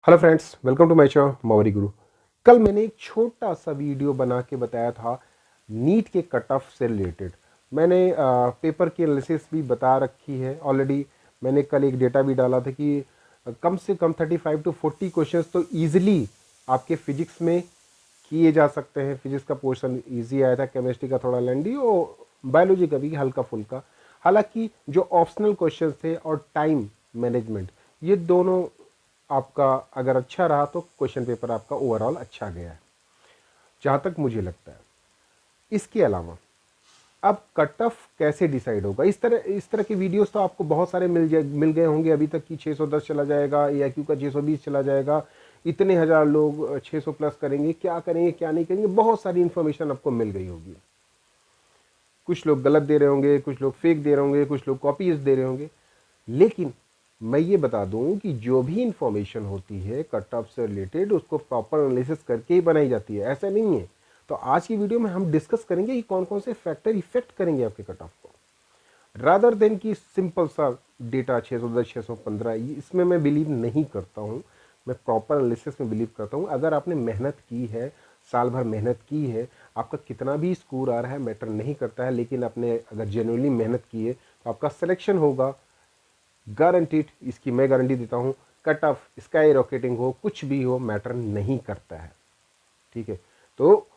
Hello friends, welcome to my channel मावरी गुरु। कल मैंने एक छोटा सा वीडियो बना के बताया था नीट के कट ऑफ से रिलेटेड। मैंने पेपर की एनालिसिस भी बता रखी है ऑलरेडी। मैंने कल एक डेटा भी डाला था कि कम से कम 35 to 40 क्वेश्चंस तो ईजिली आपके फिजिक्स में किए जा सकते हैं। फिजिक्स का पोर्शन ईजी आया था, केमिस्ट्री का थोड़ा लेंदी और बायोलॉजी का भी हल्का फुल्का। हालांकि जो ऑप्शनल क्वेश्चंस थे और टाइम मैनेजमेंट, ये दोनों आपका अगर अच्छा रहा तो क्वेश्चन पेपर आपका ओवरऑल अच्छा गया है जहाँ तक मुझे लगता है। इसके अलावा अब कट ऑफ कैसे डिसाइड होगा, इस तरह के वीडियोस तो आपको बहुत सारे मिल गए होंगे अभी तक कि 610 चला जाएगा, AIQ का 620 चला जाएगा, इतने हजार लोग 600 प्लस करेंगे, क्या करेंगे क्या नहीं करेंगे, बहुत सारी इंफॉर्मेशन आपको मिल गई होगी। कुछ लोग गलत दे रहे होंगे, कुछ लोग फेक दे रहे होंगे, कुछ लोग कॉपीज दे रहे होंगे। लेकिन मैं ये बता दूं कि जो भी इंफॉर्मेशन होती है कट ऑफ से रिलेटेड उसको प्रॉपर एनालिसिस करके ही बनाई जाती है, ऐसा नहीं है। तो आज की वीडियो में हम डिस्कस करेंगे कि कौन कौन से फैक्टर इफेक्ट करेंगे आपके कट ऑफ को, रादर देन कि सिंपल सा डेटा 610 615। इसमें मैं बिलीव नहीं करता हूँ। मैं प्रॉपर एनालिसिस में बिलीव करता हूँ। अगर आपने मेहनत की है, साल भर मेहनत की है, आपका कितना भी स्कोर आ रहा है मैटर नहीं करता है, लेकिन आपने अगर जेन्युइनली मेहनत की है तो आपका सिलेक्शन होगा गारंटीड। इसकी मैं गारंटी देता हूँ। कट ऑफ स्काई रॉकेटिंग हो, कुछ भी हो, मैटर नहीं करता है। ठीक है, तो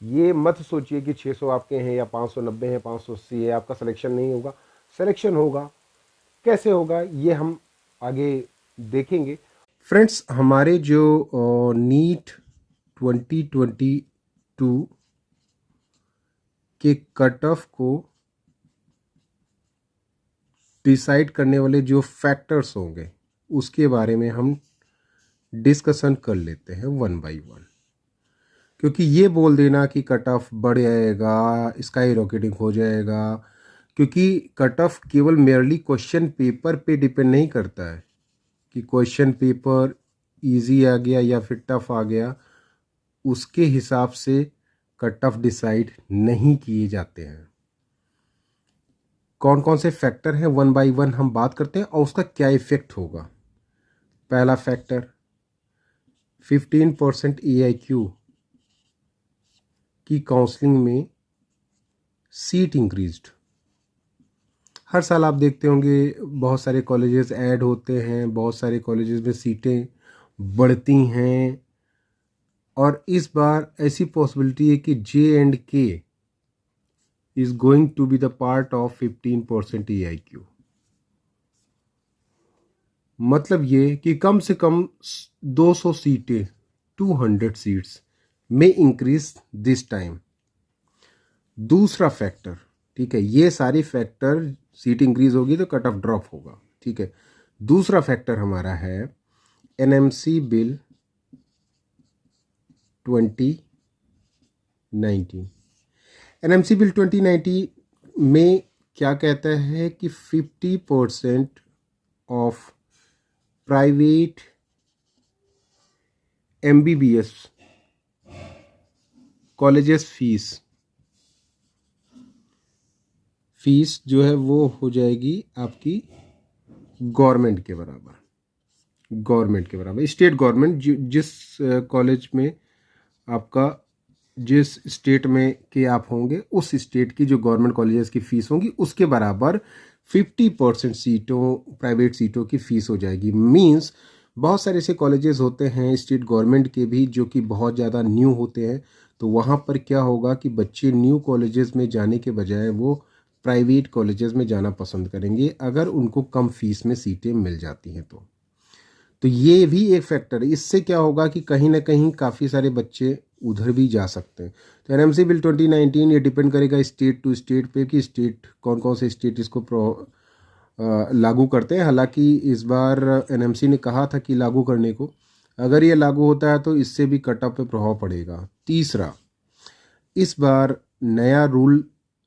ये मत सोचिए कि 600 आपके हैं या 590 है, 580 है, आपका सिलेक्शन नहीं होगा। सिलेक्शन होगा। कैसे होगा ये हम आगे देखेंगे। फ्रेंड्स, हमारे जो नीट 2022 के कट ऑफ को डिसाइड करने वाले जो फैक्टर्स होंगे उसके बारे में हम डिस्कशन कर लेते हैं वन बाय वन। क्योंकि ये बोल देना कि कट ऑफ बढ़ जाएगा, स्काई रॉकेटिंग हो जाएगा, क्योंकि कट ऑफ केवल मेयरली क्वेश्चन पेपर पे डिपेंड नहीं करता है कि क्वेश्चन पेपर इजी आ गया या फिर टफ आ गया, उसके हिसाब से कट ऑफ डिसाइड नहीं किए जाते हैं। कौन कौन से फैक्टर हैं वन बाय वन हम बात करते हैं और उसका क्या इफेक्ट होगा। पहला फैक्टर 15% AIQ की काउंसलिंग में सीट इंक्रीज्ड। हर साल आप देखते होंगे बहुत सारे कॉलेजेस ऐड होते हैं, बहुत सारे कॉलेजेस में सीटें बढ़ती हैं, और इस बार ऐसी पॉसिबिलिटी है कि J&K is going to be the part of 15% AIQ। मतलब ये कि कम से कम 200 सीटें, 200 सीट्स में इंक्रीज दिस टाइम। दूसरा फैक्टर, ठीक है, ये सारी फैक्टर, सीट इंक्रीज होगी तो कट ऑफ ड्रॉप होगा, ठीक है। दूसरा फैक्टर हमारा है NMC बिल 2019। NMC बिल 2019 में क्या कहता है कि 50% of private MBBS colleges fees जो है वो हो जाएगी आपकी गवर्नमेंट के बराबर, स्टेट गवर्नमेंट जिस कॉलेज में आपका, जिस स्टेट में के आप होंगे, उस स्टेट की जो गवर्नमेंट कॉलेजेस की फ़ीस होगी उसके बराबर 50% सीटों, प्राइवेट सीटों की फ़ीस हो जाएगी। मींस बहुत सारे ऐसे कॉलेजेस होते हैं स्टेट गवर्नमेंट के भी जो कि बहुत ज़्यादा न्यू होते हैं, तो वहाँ पर क्या होगा कि बच्चे न्यू कॉलेजेस में जाने के बजाय वो प्राइवेट कॉलेजेस में जाना पसंद करेंगे अगर उनको कम फीस में सीटें मिल जाती हैं तो ये भी एक फैक्टर है। इससे क्या होगा कि कहीं ना कहीं काफ़ी सारे बच्चे उधर भी जा सकते हैं। तो NMC बिल 2019 ये डिपेंड करेगा स्टेट टू स्टेट पे कि स्टेट कौन कौन से स्टेट इसको लागू करते हैं। हालांकि इस बार NMC ने कहा था कि लागू करने को, अगर ये लागू होता है तो इससे भी कट ऑफ पे प्रभाव पड़ेगा। तीसरा, इस बार नया रूल,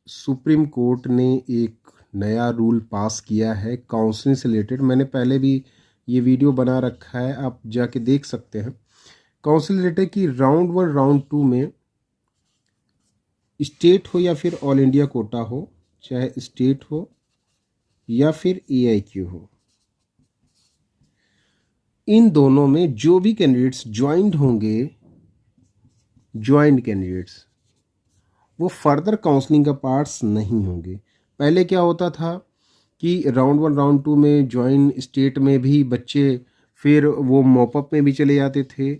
सुप्रीम कोर्ट ने एक नया रूल पास किया है काउंसलिंग से रिलेटेड। मैंने पहले भी ये वीडियो बना रखा है, आप जाके देख सकते हैं। काउंसिल रिलेटेड कि राउंड 1 राउंड 2 में स्टेट हो या फिर ऑल इंडिया कोटा हो, चाहे स्टेट हो या फिर AIQ हो, इन दोनों में जो भी कैंडिडेट्स ज्वाइंट होंगे, ज्वाइंट कैंडिडेट्स, वो फर्दर काउंसलिंग का पार्ट्स नहीं होंगे। पहले क्या होता था कि राउंड 1 राउंड 2 में ज्वाइन स्टेट में भी बच्चे फिर वो मॉपअप में भी चले जाते थे,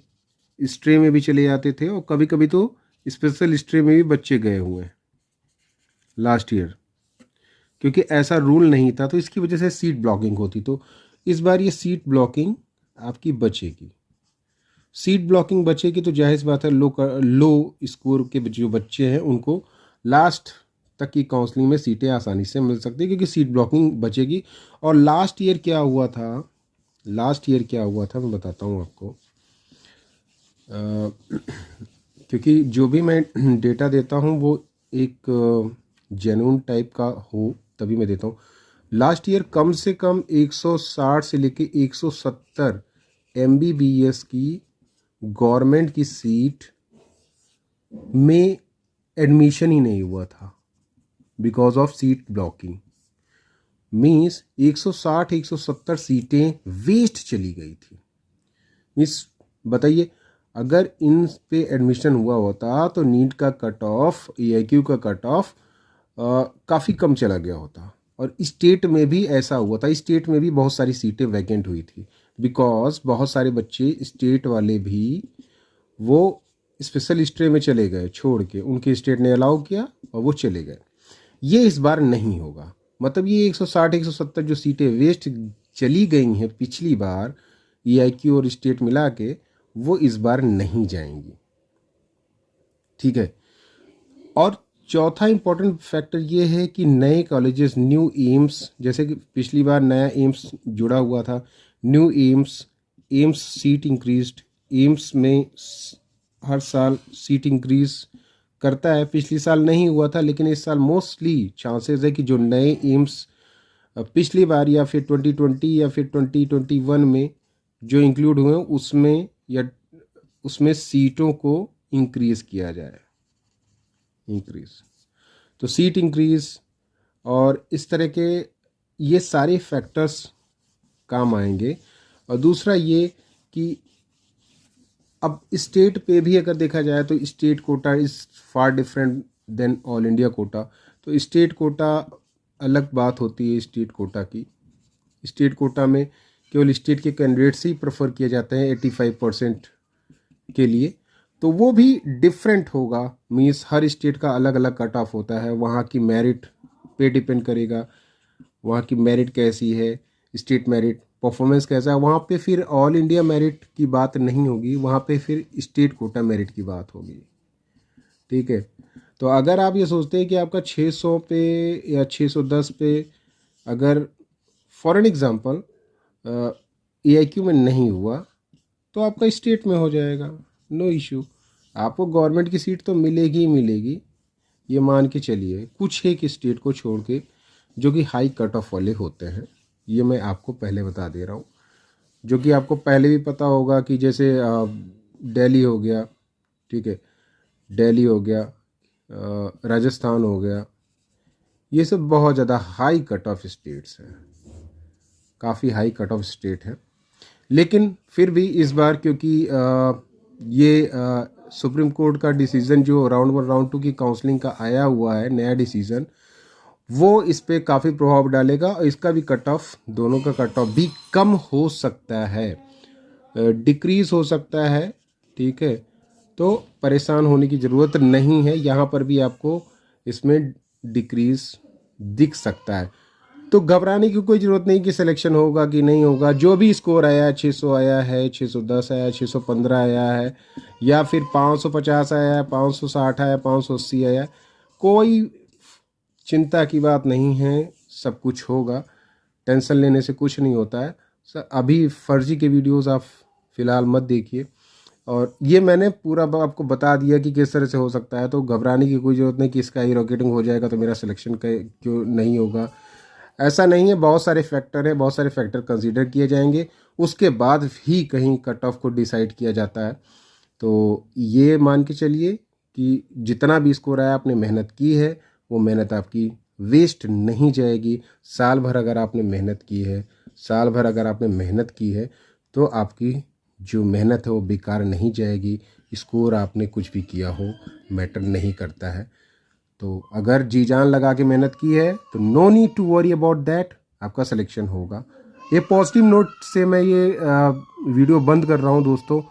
स्ट्रे में भी चले जाते थे, और कभी कभी तो स्पेशल स्ट्रे में भी बच्चे गए हुए हैं लास्ट ईयर, क्योंकि ऐसा रूल नहीं था, तो इसकी वजह से सीट ब्लॉकिंग होती। तो इस बार ये सीट ब्लॉकिंग आपकी बचेगी। सीट ब्लॉकिंग बचेगी तो जाहिर बात है लो स्कोर के जो बच्चे हैं उनको लास्ट तक की काउंसलिंग में सीटें आसानी से मिल सकती है, क्योंकि सीट ब्लॉकिंग बचेगी। और लास्ट ईयर क्या हुआ था, मैं बताता हूँ आपको, क्योंकि जो भी मैं डेटा देता हूँ वो एक जेन्युइन टाइप का हो तभी मैं देता हूँ। लास्ट ईयर कम से कम 160 से लेके 170 MBBS की गवर्नमेंट की सीट में एडमिशन ही नहीं हुआ था because of seat blocking. Means 160-170 सीटें वेस्ट चली गई थी। मीन्स बताइए, अगर इन पे एडमिशन हुआ होता तो नीट का कट ऑफ, AIQ का कट ऑफ काफ़ी कम चला गया होता। और स्टेट में भी ऐसा हुआ था, स्टेट में भी बहुत सारी सीटें वैकेंट हुई थी बिकॉज बहुत सारे बच्चे स्टेट वाले भी वो स्पेशल स्ट्रे में चले गए, छोड़ के उनके स्टेट ने अलाउ किया और वो चले गए। ये इस बार नहीं होगा। मतलब ये 160-170 जो सीटें वेस्ट चली गई हैं पिछली बार AIQ और स्टेट मिला के, वो इस बार नहीं जाएंगी। ठीक है। और चौथा इंपॉर्टेंट फैक्टर ये है कि नए कॉलेजेस, न्यू एम्स, जैसे कि पिछली बार नया एम्स जुड़ा हुआ था, new AIIMS seat increased. AIIMS में हर साल सीट इंक्रीज करता है। पिछली साल नहीं हुआ था, लेकिन इस साल मोस्टली चांसेस है कि जो नए एम्स पिछली बार या फिर 2020 या फिर 2021 में जो इंक्लूड हुए उसमें या उसमें सीटों को इंक्रीज किया जाए। तो सीट इंक्रीज और इस तरह के ये सारे फैक्टर्स काम आएंगे। और दूसरा ये कि अब स्टेट पे भी अगर देखा जाए तो state quota is far different than all India quota. तो स्टेट कोटा अलग बात होती है। स्टेट कोटा की, स्टेट कोटा में केवल स्टेट के कैंडिडेट्स ही प्रेफर किए जाते हैं 85% के लिए। तो वो भी डिफरेंट होगा। मीन्स हर स्टेट का अलग अलग कट ऑफ होता है, वहाँ की मेरिट पे डिपेंड करेगा, वहाँ की मेरिट कैसी है, स्टेट मेरिट परफॉर्मेंस कैसा है। वहाँ पे फिर ऑल इंडिया मेरिट की बात नहीं होगी, वहाँ पे फिर स्टेट कोटा मेरिट की बात होगी। ठीक है। तो अगर आप ये सोचते हैं कि आपका 600 पे या 610 पे अगर फॉर एन एग्जांपल AIQ में नहीं हुआ तो आपका स्टेट में हो जाएगा, नो इशू। आपको गवर्नमेंट की सीट तो मिलेगी ही मिलेगी, ये मान के चलिए, कुछ एक स्टेट को छोड़ के जो कि हाई कट ऑफ वाले होते हैं। ये मैं आपको पहले बता दे रहा हूँ, जो कि आपको पहले भी पता होगा कि जैसे दिल्ली हो गया, ठीक है, दिल्ली हो गया, राजस्थान हो गया, ये सब बहुत ज़्यादा हाई कट ऑफ स्टेट्स हैं, काफ़ी हाई कट ऑफ स्टेट है। लेकिन फिर भी इस बार क्योंकि ये सुप्रीम कोर्ट का डिसीज़न जो राउंड 1 राउंड 2 की काउंसलिंग का आया हुआ है, नया डिसीज़न, वो इस पे काफ़ी प्रभाव डालेगा और इसका भी कट ऑफ, दोनों का कट ऑफ भी कम हो सकता है, डिक्रीज हो सकता है। ठीक है। तो परेशान होने की ज़रूरत नहीं है, यहाँ पर भी आपको इसमें डिक्रीज दिख सकता है। तो घबराने की कोई ज़रूरत नहीं कि सिलेक्शन होगा कि नहीं होगा। जो भी स्कोर आया है, 600 आया है, 610 आया है, 615 आया है, या फिर 550 आया है, 560 आया, 580 आया, कोई चिंता की बात नहीं है, सब कुछ होगा। टेंशन लेने से कुछ नहीं होता है। सर अभी फर्जी के वीडियोस आप फ़िलहाल मत देखिए, और ये मैंने पूरा आपको बता दिया कि किस तरह से हो सकता है। तो घबराने की कोई ज़रूरत नहीं कि इसका ही रॉकेटिंग हो जाएगा तो मेरा सिलेक्शन क्यों नहीं होगा, ऐसा नहीं है। बहुत सारे फैक्टर हैं, बहुत सारे फैक्टर कंसीडर किए जाएंगे, उसके बाद ही कहीं कट ऑफ को डिसाइड किया जाता है। तो ये मान के चलिए कि जितना भी स्कोर आया, आपने मेहनत की है, वो मेहनत आपकी वेस्ट नहीं जाएगी। साल भर अगर आपने मेहनत की है, साल भर अगर आपने मेहनत की है तो आपकी जो मेहनत है वो बेकार नहीं जाएगी। स्कोर आपने कुछ भी किया हो मैटर नहीं करता है। तो अगर जी जान लगा के मेहनत की है तो no need to worry about that, आपका सिलेक्शन होगा। ये पॉजिटिव नोट से मैं ये वीडियो बंद कर रहा हूँ दोस्तों।